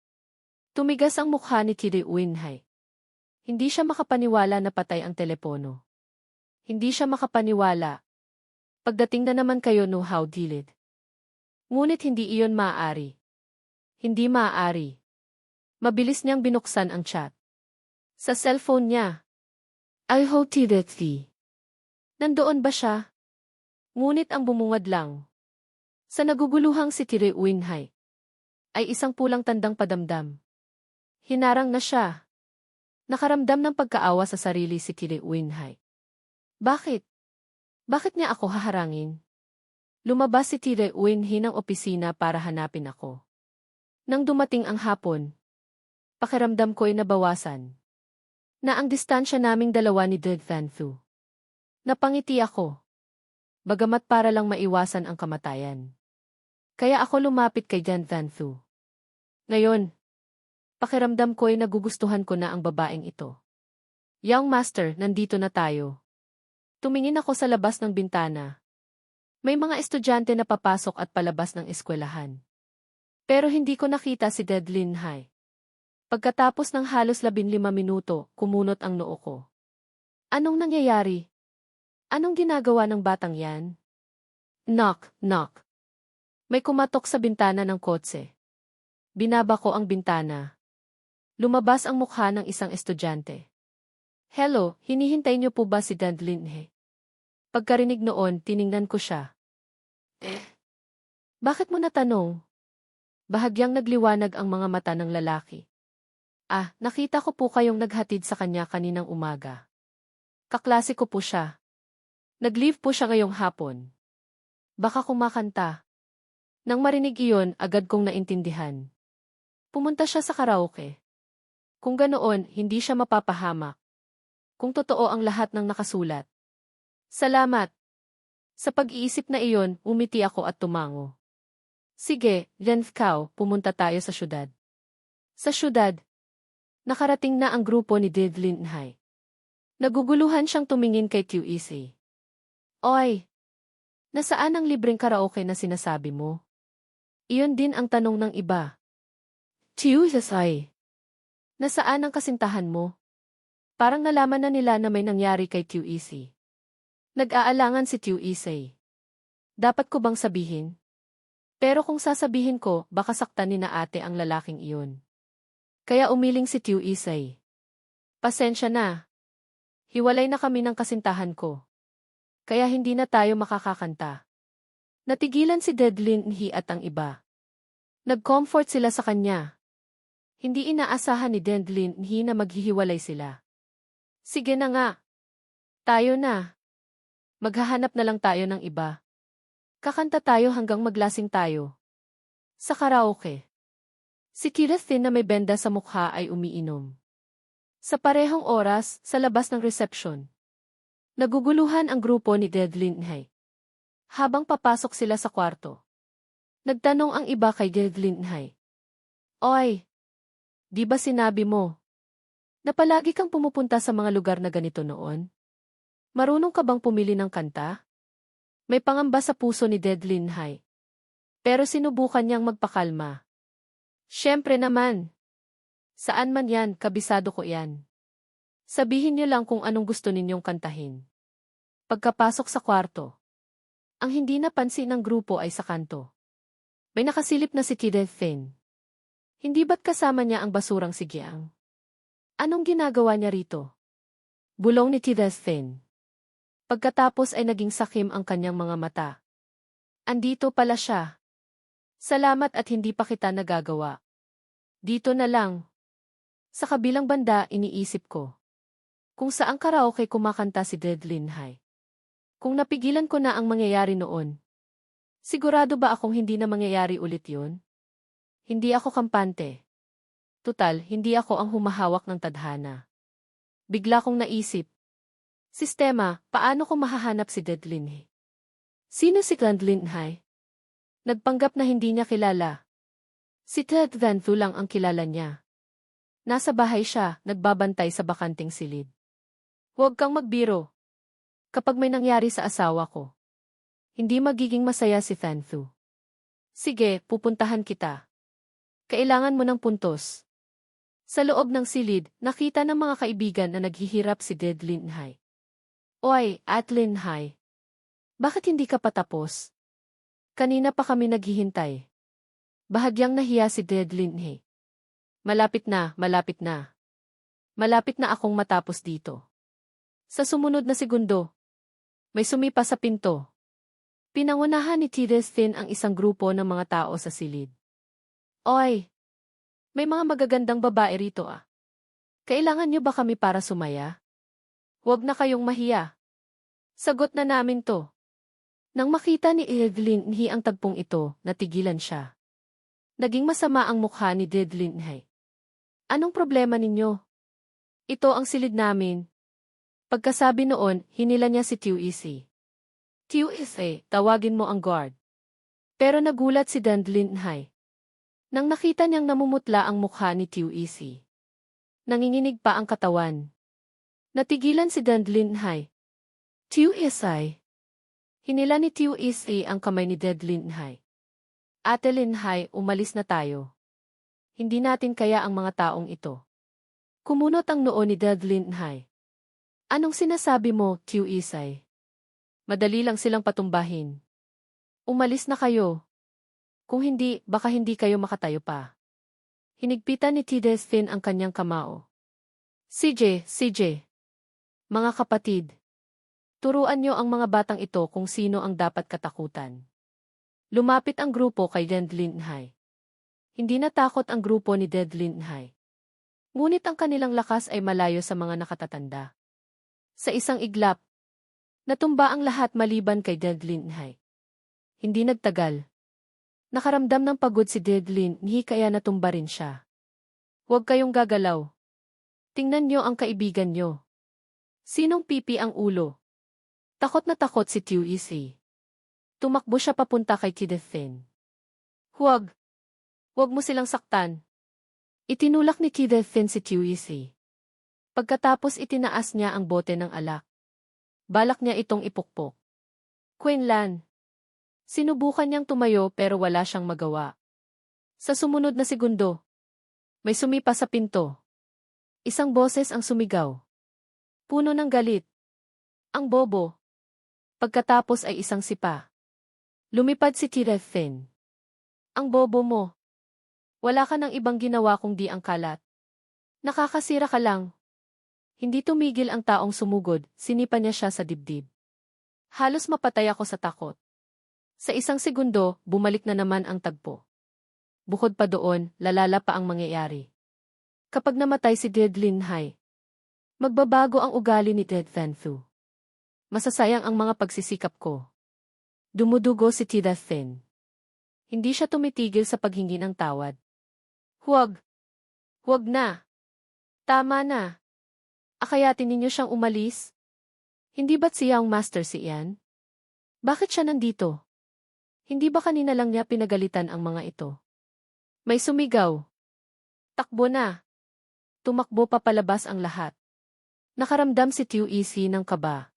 Tumigas ang mukha ni Tided Uinhay. Hindi siya makapaniwala na patay ang telepono. Hindi siya makapaniwala. Pagdating na naman kayo no how dilid. Ngunit hindi iyon maaari. Hindi maaari. Mabilis niyang binuksan ang chat. Sa cellphone niya. Alho Tided. Nandoon ba siya? Ngunit ang bumungad lang. Sa naguguluhang si Tiri Uinhay ay isang pulang tandang padamdam. Hinarang na siya. Nakaramdam ng pagkaawa sa sarili si Kiri Uinhay. Bakit? Bakit niya ako haharangin? Lumabas si Kiri Uinhay ng opisina para hanapin ako. Nang dumating ang hapon, pakiramdam ko'y nabawasan. Na ang distansya naming dalawa ni Dead Van Thu. Napangiti ako. Bagamat para lang maiwasan ang kamatayan. Kaya ako lumapit kay Dead Van Thu. Ngayon, pakiramdam ko'y nagugustuhan ko na ang babaeng ito. Young Master, nandito na tayo. Tumingin ako sa labas ng bintana. May mga estudyante na papasok at palabas ng eskwelahan. Pero hindi ko nakita si Dead Lin Hai. Pagkatapos ng halos 15 minuto, kumunot ang noo ko. Anong nangyayari? Anong ginagawa ng batang yan? Knock, knock. May kumatok sa bintana ng kotse. Binaba ko ang bintana. Lumabas ang mukha ng isang estudyante. Hello, hinihintay niyo po ba si Dead Lin Hai? Pagkarinig noon, tiningnan ko siya. Bakit mo natanong? Bahagyang nagliwanag ang mga mata ng lalaki. Nakita ko po kayong naghatid sa kanya kaninang umaga. Kaklase ko po siya. Nag-leave po siya ngayong hapon. Baka kumakanta. Nang marinig iyon, agad kong naintindihan. Pumunta siya sa karaoke. Kung ganoon, hindi siya mapapahamak. Kung totoo ang lahat ng nakasulat. Salamat. Sa pag-iisip na iyon, umiti ako at tumango. Sige, Lenfkao, pumunta tayo sa syudad. Sa syudad, nakarating na ang grupo ni Dead Lin Hai. Naguguluhan siyang tumingin kay QEC. Oy! Nasaan ang libreng karaoke na sinasabi mo? Iyon din ang tanong ng iba. QEC. Nasaan ang kasintahan mo? Parang nalaman na nila na may nangyari kay QEC. Nag-aalangan si QEC. Dapat ko bang sabihin? Pero kung sasabihin ko, baka saktan ni na ate ang lalaking iyon. Kaya umiling si QEC. Pasensya na. Hiwalay na kami ng kasintahan ko. Kaya hindi na tayo makakakanta. Natigilan si Dead Lin Hai at ang iba. Nag-comfort sila sa kanya. Hindi inaasahan ni Dead Lin Hai na maghihiwalay sila. Sige na nga. Tayo na. Maghahanap na lang tayo ng iba. Kakanta tayo hanggang maglasing tayo. Sa karaoke. Si Kirathin na may benda sa mukha ay umiinom. Sa parehong oras, sa labas ng reception. Naguguluhan ang grupo ni Dead Lin Hai. Habang papasok sila sa kwarto. Nagtanong ang iba kay Dead Lin Hai. Oy! Di ba sinabi mo na palagi kang pumupunta sa mga lugar na ganito noon? Marunong ka bang pumili ng kanta? May pangamba sa puso ni Dead Lin Hai. Pero sinubukan niyang magpakalma. Siyempre naman. Saan man yan, kabisado ko yan. Sabihin niyo lang kung anong gusto ninyong kantahin. Pagkapasok sa kwarto. Ang hindi napansin ng grupo ay sa kanto. May nakasilip na si Kirathin. Hindi ba't kasama niya ang basurang si Giang? Anong ginagawa niya rito? Bulong ni Kirathin. Pagkatapos ay naging sakim ang kanyang mga mata. Andito pala siya. Salamat at hindi pa kita nagagawa. Dito na lang. Sa kabilang banda, iniisip ko. Kung saang karaoke kumakanta si Dead Lin Hai. Kung napigilan ko na ang mangyayari noon. Sigurado ba akong hindi na mangyayari ulit yun? Hindi ako kampante. Tutal, hindi ako ang humahawak ng tadhana. Bigla kong naisip. Sistema, paano ko mahahanap si Dead Lin Hai? Sino si Dead Lin Hai? Nagpanggap na hindi niya kilala. Si Dead Van Thu lang ang kilala niya. Nasa bahay siya, nagbabantay sa bakanting silid. Huwag kang magbiro. Kapag may nangyari sa asawa ko, hindi magiging masaya si Van Thu. Sige, pupuntahan kita. Kailangan mo ng puntos. Sa loob ng silid, nakita ng mga kaibigan na naghihirap si Dead Lin Hai. Oy, At Lin Hai. Bakit hindi ka patapos? Kanina pa kami naghihintay. Bahagyang nahiya si Dead Lin Hai. Malapit na, malapit na. Malapit na akong matapos dito. Sa sumunod na segundo, may sumipa sa pinto. Pinangunahan ni Kirathin ang isang grupo ng mga tao sa silid. Oy! May mga magagandang babae rito ah. Kailangan niyo ba kami para sumaya? Huwag na kayong mahiya. Sagot na namin to. Nang makita ni Evelyn He ang tagpong ito, natigilan siya. Naging masama ang mukha ni Evelyn He. Anong problema ninyo? Ito ang silid namin. Pagkasabi noon, hinila niya si Tuisi. Tuisi, tawagin mo ang guard. Pero nagulat si Dandlin Hai. Nang nakita niyang namumutla ang mukha ni Tuisi. Nanginginig pa ang katawan. Natigilan si Dandlin Hai. Tuisi. Hinila ni Tuisi ang kamay ni Dandlin Hai. Ate Lin Hai, umalis na tayo. Hindi natin kaya ang mga taong ito. Kumunot ang noo ni Dandlin Hai. Anong sinasabi mo, Tuisi? Madali lang silang patumbahin. Umalis na kayo. Kung hindi, baka hindi kayo makatayo pa. Hinigpitan ni Tidestin ang kanyang kamao. CJ. Mga kapatid. Turuan niyo ang mga batang ito kung sino ang dapat katakutan. Lumapit ang grupo kay Dandlin Hai. Hindi natakot ang grupo ni Dandlin Hai. Ngunit ang kanilang lakas ay malayo sa mga nakatatanda. Sa isang iglap, natumba ang lahat maliban kay Dandlin Hai. Hindi nagtagal. Nakaramdam ng pagod si Dandlin Hai kaya natumba rin siya. Huwag kayong gagalaw. Tingnan niyo ang kaibigan niyo. Sinong pipi ang ulo? Takot na takot si Tuisi. Tumakbo siya papunta kay Tidethin. Huwag. Huwag mo silang saktan. Itinulak ni Tidethin si Tuisi. Pagkatapos itinaas niya ang bote ng alak. Balak niya itong ipukpok. Quinlan. Sinubukan niyang tumayo pero wala siyang magawa. Sa sumunod na segundo, may sumipa sa pinto. Isang boses ang sumigaw. Puno ng galit. Ang bobo. Pagkatapos ay isang sipa. Lumipad si Tidethin. Ang bobo mo. Wala ka ng ibang ginawa kundi ang kalat. Nakakasira ka lang. Hindi tumigil ang taong sumugod, sinipa niya siya sa dibdib. Halos mapatay ako sa takot. Sa isang segundo, bumalik na naman ang tagpo. Bukod pa doon, lalala pa ang mangyayari. Kapag namatay si Dandlin Hai, magbabago ang ugali ni Ted Van Thu. Masasayang ang mga pagsisikap ko. Dumudugo si Tidethin. Hindi siya tumitigil sa paghingi ng tawad. Huwag. Huwag na. Tama na. Akayatin ninyo siyang umalis? Hindi ba't siya ang master si Ian? Bakit siya nandito? Hindi ba kanina lang niya pinagalitan ang mga ito? May sumigaw. Takbo na. Tumakbo papalabas ang lahat. Nakaramdam si Tuisi ng kaba.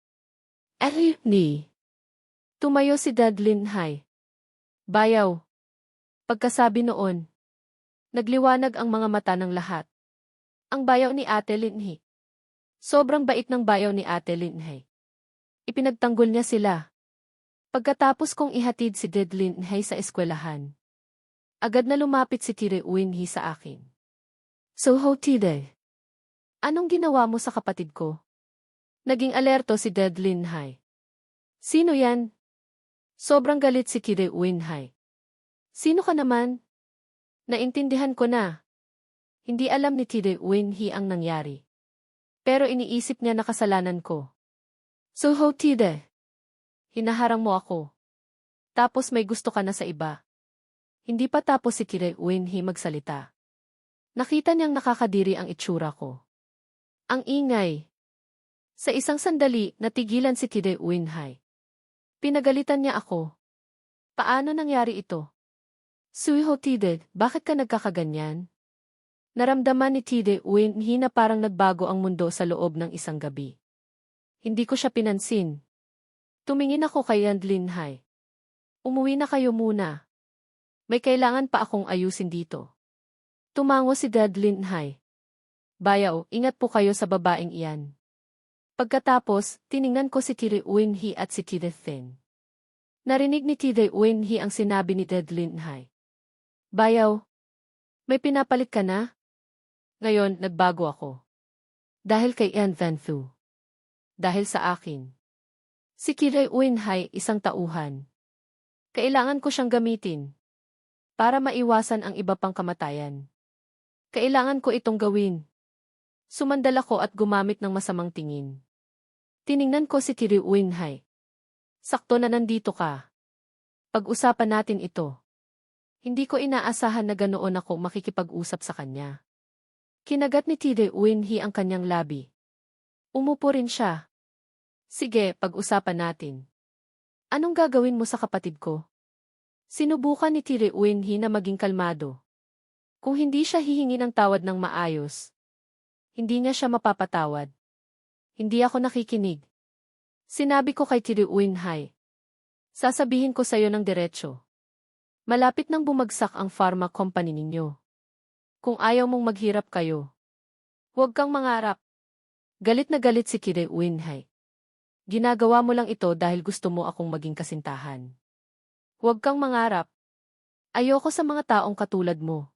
Ni. Tumayo si Dandlin Hai. Bayaw. Pagkasabi noon, nagliwanag ang mga mata ng lahat. Ang bayaw ni Ate Lin Hai. Sobrang bait ng bayaw ni Ate Lin Hai. Ipinagtanggol niya sila. Pagkatapos kong ihatid si Dandlin Hai sa eskwelahan, agad na lumapit si Tire Uin Hee sa akin. So ho Tide. Anong ginawa mo sa kapatid ko? Naging alerto si Dandlin Hai. Sino yan? Sobrang galit si Tire Uin Hee. Sino ka naman? Naintindihan ko na. Hindi alam ni Tire Uin Hee ang nangyari. Pero iniisip niya na kasalanan ko. So ho Tide. Hinaharang mo ako. Tapos may gusto ka na sa iba. Hindi pa tapos si Tire Uin Hee magsalita. Nakita niyang nakakadiri ang itsura ko. Ang ingay. Sa isang sandali, natigilan si Tire Uin Hee. Pinagalitan niya ako. Paano nangyari ito? Suiho Tide, bakit ka nagkakaganyan? Naramdaman ni Tire Uin Hee na parang nagbago ang mundo sa loob ng isang gabi. Hindi ko siya pinansin. Tumingin ako kay Dandlin Hai. Umuwi na kayo muna. May kailangan pa akong ayusin dito. Tumango si Dandlin Hai. Bayaw, ingat po kayo sa babaeng iyan. Pagkatapos, tiningnan ko si Tire Uin Hee at si Tidethin. Narinig ni Tire Uin Hee ang sinabi ni Dandlin Hai. Bayaw, may pinapalit ka na? Ngayon, nagbago ako. Dahil kay Ian Van Thu. Dahil sa akin. Si Tire Uin Hee isang tauhan. Kailangan ko siyang gamitin. Para maiwasan ang iba pang kamatayan. Kailangan ko itong gawin. Sumandal ako at gumamit ng masamang tingin. Tiningnan ko si Kiri Uinhay. Sakto na nandito ka. Pag-usapan natin ito. Hindi ko inaasahan na ganoon ako makikipag-usap sa kanya. Kinagat ni Kiri Uinhay ang kanyang labi. Umupo rin siya. Sige, pag-usapan natin. Anong gagawin mo sa kapatid ko? Sinubukan ni Kiri Uinhay na maging kalmado. Kung hindi siya hihingi ng tawad ng maayos, hindi niya siya mapapatawad. Hindi ako nakikinig. Sinabi ko kay Kiri Uinhay. Sasabihin ko sa'yo ng diretsyo. Malapit nang bumagsak ang pharma company ninyo. Kung ayaw mong maghirap kayo, huwag kang mangarap. Galit na galit si Kiri Uinhay. Ginagawa mo lang ito dahil gusto mo akong maging kasintahan. Huwag kang mangarap. Ayoko sa mga taong katulad mo.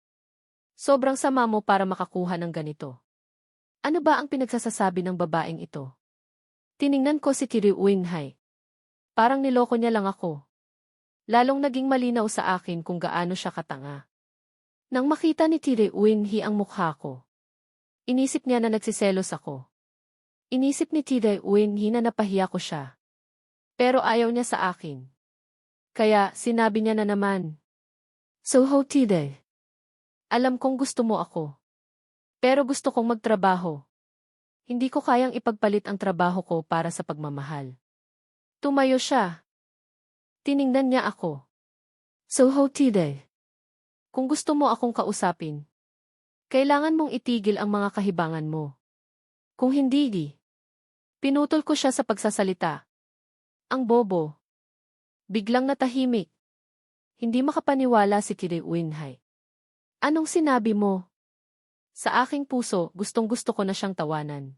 Sobrang sama mo para makakuha ng ganito. Ano ba ang pinagsasasabi ng babaeng ito? Tiningnan ko si Kiri Uinhay. Parang niloko niya lang ako. Lalong naging malinaw sa akin kung gaano siya katanga. Nang makita ni Kiri Uinhay ang mukha ko, inisip niya na nagsiselos ako. Inisip ni Kiri Uinhay na napahiya ko siya. Pero ayaw niya sa akin. Kaya sinabi niya na naman. So how Kiri? Alam kong gusto mo ako. Pero gusto kong magtrabaho. Hindi ko kayang ipagpalit ang trabaho ko para sa pagmamahal. Tumayo siya. Tiningnan niya ako. So how Kiri? Kung gusto mo akong kausapin, kailangan mong itigil ang mga kahibangan mo. Kung hindi, pinutol ko siya sa pagsasalita. Ang bobo. Biglang natahimik. Hindi makapaniwala si Kiri Uinhay. Anong sinabi mo? Sa aking puso, gustong-gusto ko na siyang tawanan.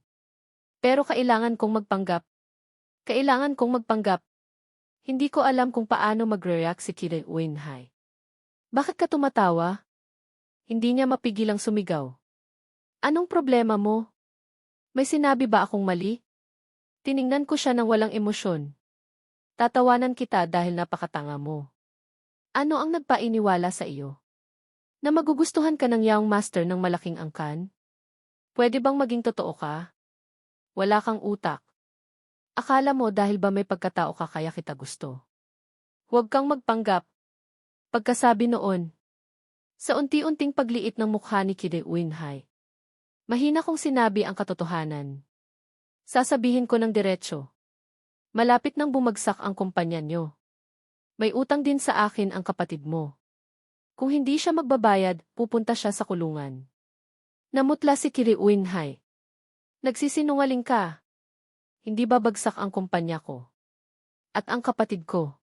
Pero kailangan kong magpanggap. Kailangan kong magpanggap. Hindi ko alam kung paano magre-react si Kiri Uinhay. Bakit ka tumatawa? Hindi niya mapigilang sumigaw. Anong problema mo? May sinabi ba akong mali? Tiningnan ko siya ng walang emosyon. Tatawanan kita dahil napakatanga mo. Ano ang nagpainiwala sa iyo? Na magugustuhan ka ng young master ng malaking angkan? Pwede bang maging totoo ka? Wala kang utak. Akala mo dahil ba may pagkatao ka kaya kita gusto? Huwag kang magpanggap. Pagkasabi noon, sa unti-unting pagliit ng mukha ni Kiri Uinhay, mahina kong sinabi ang katotohanan. Sasabihin ko ng diretsyo. Malapit nang bumagsak ang kumpanya nyo. May utang din sa akin ang kapatid mo. Kung hindi siya magbabayad, pupunta siya sa kulungan. Namutla si Kiri Uinhay. Nagsisinungaling ka. Hindi babagsak ang kumpanya ko. At ang kapatid ko.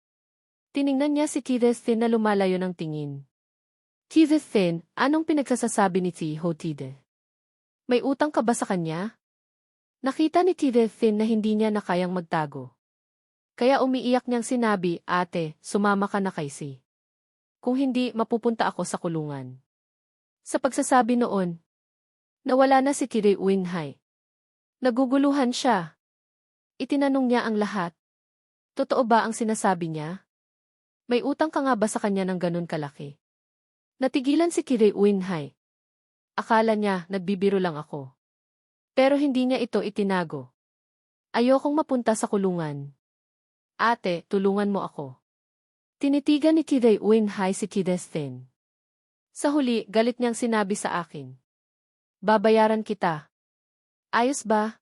Tiningnan niya si Kiri Thin na lumalayo ng tingin. Kiri Thin, anong pinagsasasabi ni Ti Ho Tide? May utang ka ba sa kanya? Nakita ni Kiri Thin na hindi niya na kayang magtago. Kaya umiiyak niyang sinabi, ate, sumama ka na kay Si. Kung hindi, mapupunta ako sa kulungan. Sa pagsasabi noon, nawala na si Kiri Uinhay. Naguguluhan siya. Itinanong niya ang lahat. Totoo ba ang sinasabi niya? May utang ka nga ba sa kanya ng ganun kalaki? Natigilan si Kiri Uinhay. Akala niya, nagbibiro lang ako. Pero hindi niya ito itinago. Ayokong mapunta sa kulungan. Ate, tulungan mo ako. Tinitigan ni Kiri Uinhay si Kiri Thin. Sa huli, galit niyang sinabi sa akin. Babayaran kita. Ayos ba?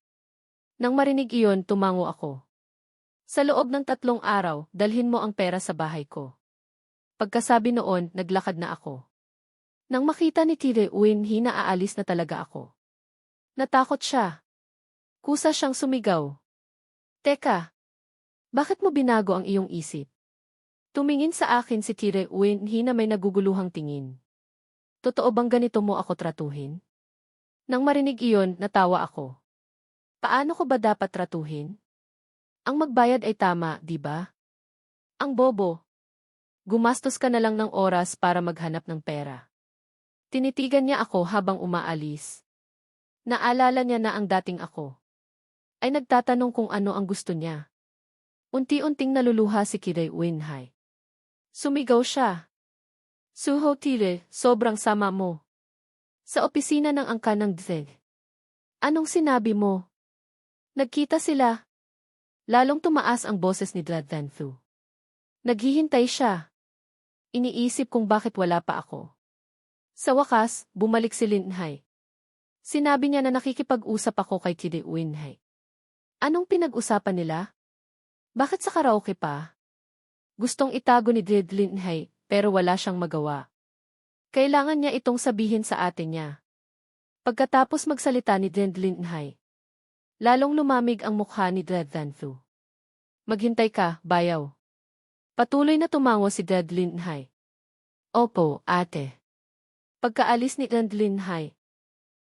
Nang marinig iyon, tumango ako. Sa loob ng 3 araw, dalhin mo ang pera sa bahay ko. Pagkasabi noon, naglakad na ako. Nang makita ni Kiri Uinhay na aalis na talaga ako. Natakot siya. Kusa siyang sumigaw. Teka, bakit mo binago ang iyong isip? Tumingin sa akin si Kiri Uinhay na may naguguluhang tingin. Totoo bang ganito mo ako tratuhin? Nang marinig iyon, natawa ako. Paano ko ba dapat tratuhin? Ang magbayad ay tama, di ba? Ang bobo. Gumastos ka na lang ng oras para maghanap ng pera. Tinitigan niya ako habang umaalis. Naalala niya na ang dating ako. Ay nagtatanong kung ano ang gusto niya. Unti-unting naluluha si Kiri Uinhay. Sumigaw siya. Suho Tire, sobrang sama mo. Sa opisina ng angka ng DZEG. Anong sinabi mo? Nagkita sila. Lalong tumaas ang boses ni Dlad Van Thu. Naghihintay siya. Iniisip kung bakit wala pa ako. Sa wakas, bumalik si Linhai. Sinabi niya na nakikipag-usap ako kay Kide Winhai. Anong pinag-usapan nila? Bakit sa karaoke pa? Gustong itago ni Dlad Linhai, pero wala siyang magawa. Kailangan niya itong sabihin sa atin niya. Pagkatapos magsalita ni Dlad Linhai, lalong lumamig ang mukha ni Dlad Van Thu. Maghintay ka, bayaw. Patuloy na tumango si Dlad Linhai. Opo, ate. Pagkaalis ni Dlad Linhai,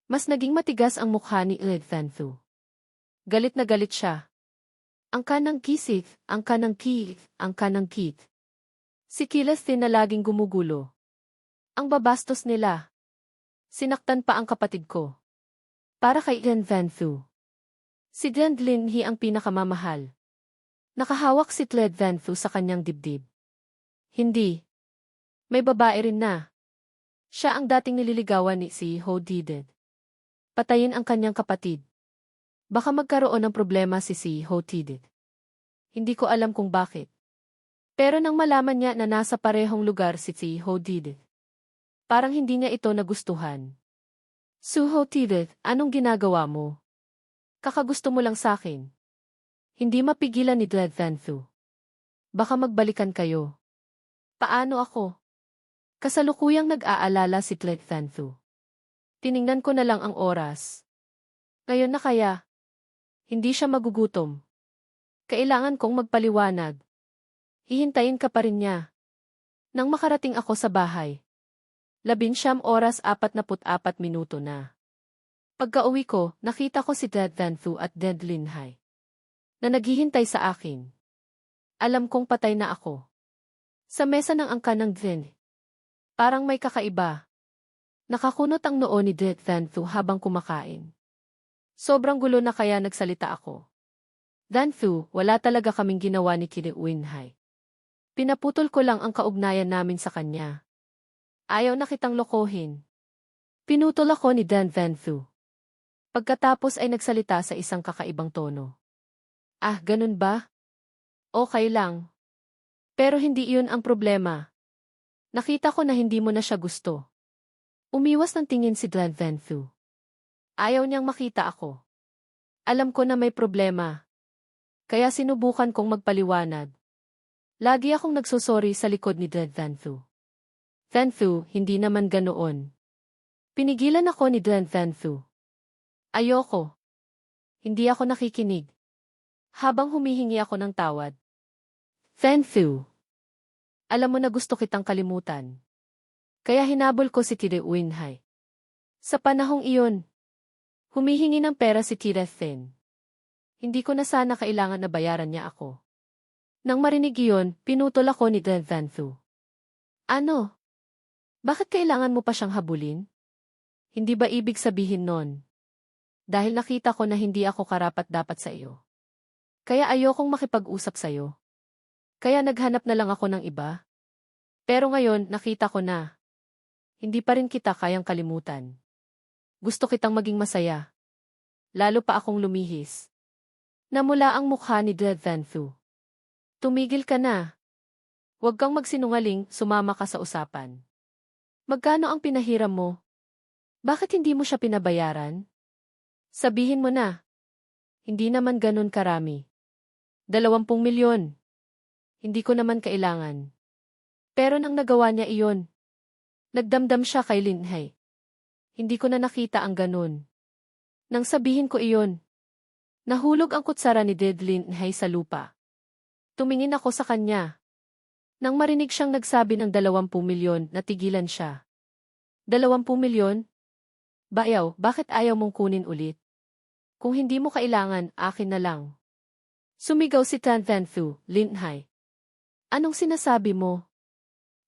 mas naging matigas ang mukha ni Dlad Van Thu. Galit na galit siya. Ang kanang kisik, ang kanang kit, ang kanang kit. Si Kilestin na laging gumugulo. Ang babastos nila. Sinaktan pa ang kapatid ko. Para kay Dlad Van Thu. Si Dlad Linhai ang pinakamamahal. Nakahawak si Dlad Van Thu sa kanyang dibdib. Hindi. May babae rin na. Siya ang dating nililigawan ni si Ho Dided. Patayin ang kanyang kapatid. Baka magkaroon ng problema si Ho Dided. Hindi ko alam kung bakit. Pero nang malaman niya na nasa parehong lugar si Ho Dided, parang hindi niya ito nagustuhan. Ho Dided, anong ginagawa mo? Kakagusto mo lang sakin. Hindi mapigilan ni Dlad Van Thu. Baka magbalikan kayo. Paano ako? Kasalukuyang nag-aalala si Dlad Van Thu. Tiningnan ko na lang ang oras. Ngayon na kaya? Hindi siya magugutom. Kailangan kong magpaliwanag. Hihintayin ka pa rin niya. Nang makarating ako sa bahay. 19 oras 44 minuto na. Pagka-uwi ko, nakita ko si Dlad Van Thu at Dlad Linhai na naghihintay sa akin. Alam kong patay na ako. Sa mesa ng angka ng Dlad, parang may kakaiba. Nakakunot ang noo ni Dlad Van Thu habang kumakain. Sobrang gulo na kaya nagsalita ako. Van Thu, wala talaga kaming ginawa ni Kide Winhai. Pinaputol ko lang ang kaugnayan namin sa kanya. Ayaw na kitang lokohin. Pinutol ako ni Dan Van Thu. Pagkatapos ay nagsalita sa isang kakaibang tono. Ah, ganun ba? Okay lang. Pero hindi iyon ang problema. Nakita ko na hindi mo na siya gusto. Umiwas ng tingin si Dan Van Thu. Ayaw niyang makita ako. Alam ko na may problema. Kaya sinubukan kong magpaliwanag. Lagi akong nagsosorry sa likod ni Dan Van Thu. Van Thu, hindi naman ganoon. Pinigilan ako ni Dan Van Thu. Ayoko. Hindi ako nakikinig. Habang humihingi ako ng tawad. Van Thu. Alam mo na gusto kitang kalimutan. Kaya hinabol ko si Kide Winhai. Sa panahong iyon, humihingi ng pera si Kirethin. Hindi ko na sana kailangan na bayaran niya ako. Nang marinig iyon, pinutol ako ni Dan Van Thu. Ano? Bakit kailangan mo pa siyang habulin? Hindi ba ibig sabihin nun? Dahil nakita ko na hindi ako karapat-dapat sa iyo. Kaya ayokong makipag-usap sa iyo. Kaya naghanap na lang ako ng iba. Pero ngayon, nakita ko na. Hindi pa rin kita kayang kalimutan. Gusto kitang maging masaya. Lalo pa akong lumihis. Namula ang mukha ni Dlad Van Thu. Tumigil ka na. Huwag kang magsinungaling, sumama ka sa usapan. Magkano ang pinahiram mo? Bakit hindi mo siya pinabayaran? Sabihin mo na. Hindi naman ganun karami. 20 milyon. Hindi ko naman kailangan. Pero nang nagawa niya iyon, nagdamdam siya kay Linhai. Hindi ko na nakita ang ganun. Nang sabihin ko iyon, nahulog ang kutsara ni Dlad Linhai sa lupa. Tumingin ako sa kanya. Nang marinig siyang nagsabi ng 20 milyon, natigilan siya. 20 milyon? Bayaw, bakit ayaw mong kunin ulit? Kung hindi mo kailangan, akin na lang. Sumigaw si Dan Van Thu, Linhai. Anong sinasabi mo?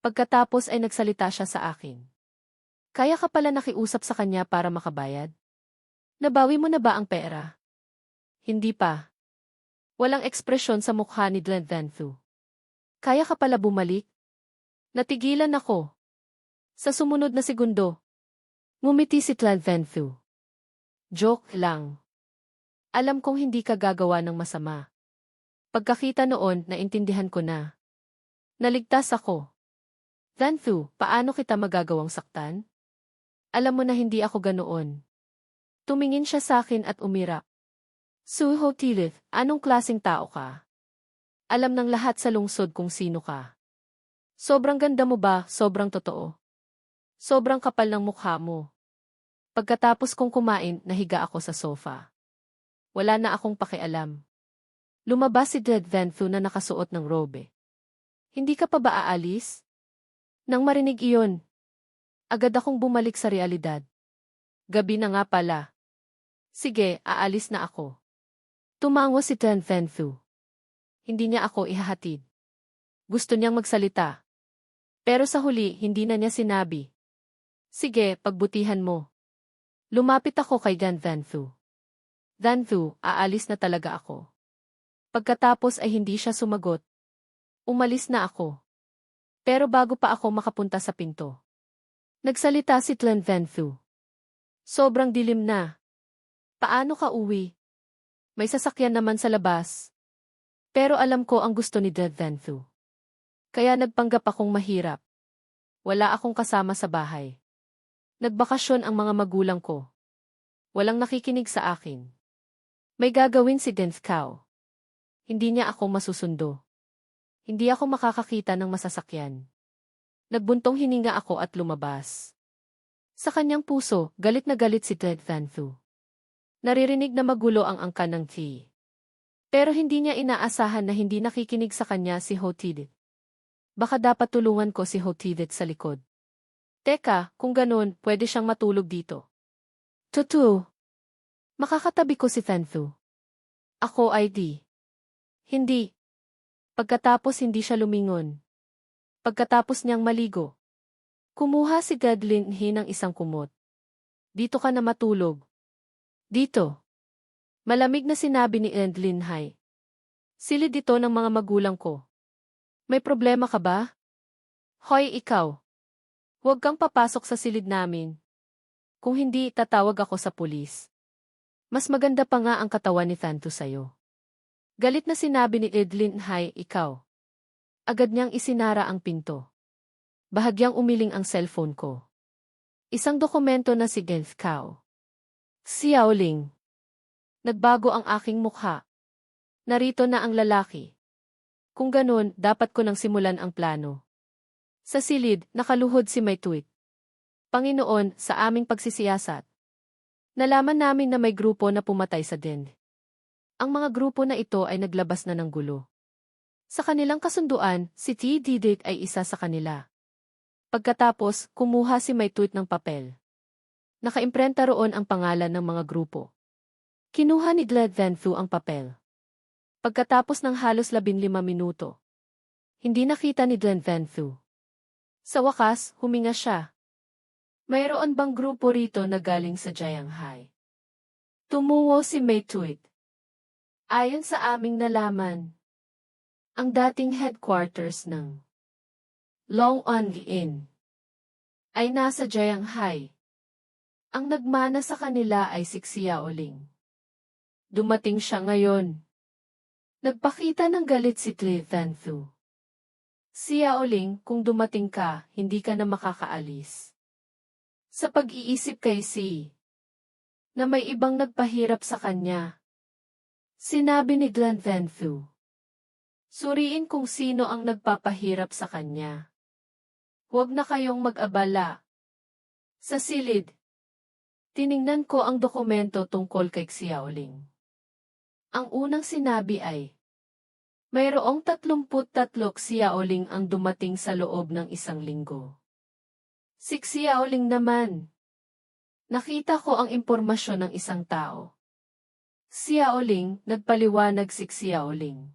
Pagkatapos ay nagsalita siya sa akin. Kaya ka pala nakiusap sa kanya para makabayad? Nabawi mo na ba ang pera? Hindi pa. Walang ekspresyon sa mukha ni Dlad Van Thu. Kaya ka pala bumalik? Natigilan ako. Sa sumunod na segundo, Ngumiti si Tlan Venfu. Joke lang. Alam kong hindi ka gagawa ng masama. Pagkakita noon, naintindihan ko na. Naligtas ako. Venfu, paano kita magagawang saktan? Alam mo na hindi ako ganoon. Tumingin siya sa akin at umirak. Suho Tilith, anong klaseng tao ka? Alam ng lahat sa lungsod kung sino ka. Sobrang ganda mo ba, sobrang totoo. Sobrang kapal ng mukha mo. Pagkatapos kong kumain, nahiga ako sa sofa. Wala na akong pakialam. Lumabas si Dead Venfu na nakasuot ng robe. Hindi ka pa ba aalis? Nang marinig iyon, agad akong bumalik sa realidad. Gabi na nga pala. Sige, aalis na ako. Tumango si Dead Venfu. Hindi niya ako ihahatid. Gusto niyang magsalita. Pero sa huli, hindi na niya sinabi. Sige, pagbutihan mo. Lumapit ako kay Dan Venfu. Venfu, aalis na talaga ako. Pagkatapos ay hindi siya sumagot. Umalis na ako. Pero bago pa ako makapunta sa pinto, nagsalita si Tlan Venfu. Sobrang dilim na. Paano ka uwi? May sasakyan naman sa labas. Pero alam ko ang gusto ni Dead Venfu. Kaya nagpanggap akong mahirap. Wala akong kasama sa bahay. Nagbakasyon ang mga magulang ko. Walang nakikinig sa akin. May gagawin si Denskao. Hindi niya ako masusundo. Hindi ako makakakita ng masasakyan. Nagbuntong hininga ako at lumabas. Sa kanyang puso, galit na galit si Dead Venfu. Naririnig na magulo ang angkan ng tea. Pero hindi niya inaasahan na hindi nakikinig sa kanya si Ho Tidit. Baka dapat tulungan ko si Ho Tidit sa likod. Teka, kung ganun, pwede siyang matulog dito. Tutu. Makakatabi ko si Venfu. Ako ay di. Hindi. Pagkatapos hindi siya lumingon. Pagkatapos niyang maligo. Kumuha si Gadlin ng isang kumot. Dito ka na matulog. Dito. Malamig na sinabi ni Endlin Hai. Silid ito ng mga magulang ko. May problema ka ba? Hoy, ikaw. Huwag kang papasok sa silid namin. Kung hindi, tatawag ako sa pulis. Mas maganda pa nga ang katawan ni Thantu sa'yo. Galit na sinabi ni Edlin Hai, ikaw. Agad niyang isinara ang pinto. Bahagyang umiling ang cellphone ko. Isang dokumento na si Genf Kao. Xiaoling. Nagbago ang aking mukha. Narito na ang lalaki. Kung ganun, dapat ko nang simulan ang plano. Sa silid, nakaluhod si May Tuit. Panginoon, sa aming pagsisiyasat. Nalaman namin na may grupo na pumatay sa Den. Ang mga grupo na ito ay naglabas na ng gulo. Sa kanilang kasunduan, si T. Didit ay isa sa kanila. Pagkatapos, kumuha si May Tuit ng papel. Nakaimprenta roon ang pangalan ng mga grupo. Kinuha ni Glad Venfu ang papel. Pagkatapos ng halos 15 minuto, hindi nakita ni Glenn Venfu. Sa wakas, huminga siya. Mayroon bang grupo rito na galing sa Jianghai? Tumungo si May Tuit. Ayon sa aming nalaman, ang dating headquarters ng Long On Inn ay nasa Jianghai. Ang nagmana sa kanila ay si Xiaoling. Dumating siya ngayon. Nagpakita ng galit si Tri Venfu. Xiaoling, kung dumating ka, hindi ka na makakaalis. Sa pag-iisip kay Si, na may ibang nagpahirap sa kanya. Sinabi ni Glenn Venfu. Suriin kung sino ang nagpapahirap sa kanya. Huwag na kayong mag-abala. Sa silid, tiningnan ko ang dokumento tungkol kay Xiaoling. Ang unang sinabi ay, mayroong 33 Xiaoling ang dumating sa loob ng 1 linggo. Si Xiaoling naman. Nakita ko ang impormasyon ng isang tao. Xiaoling, nagpaliwanag si Xiaoling.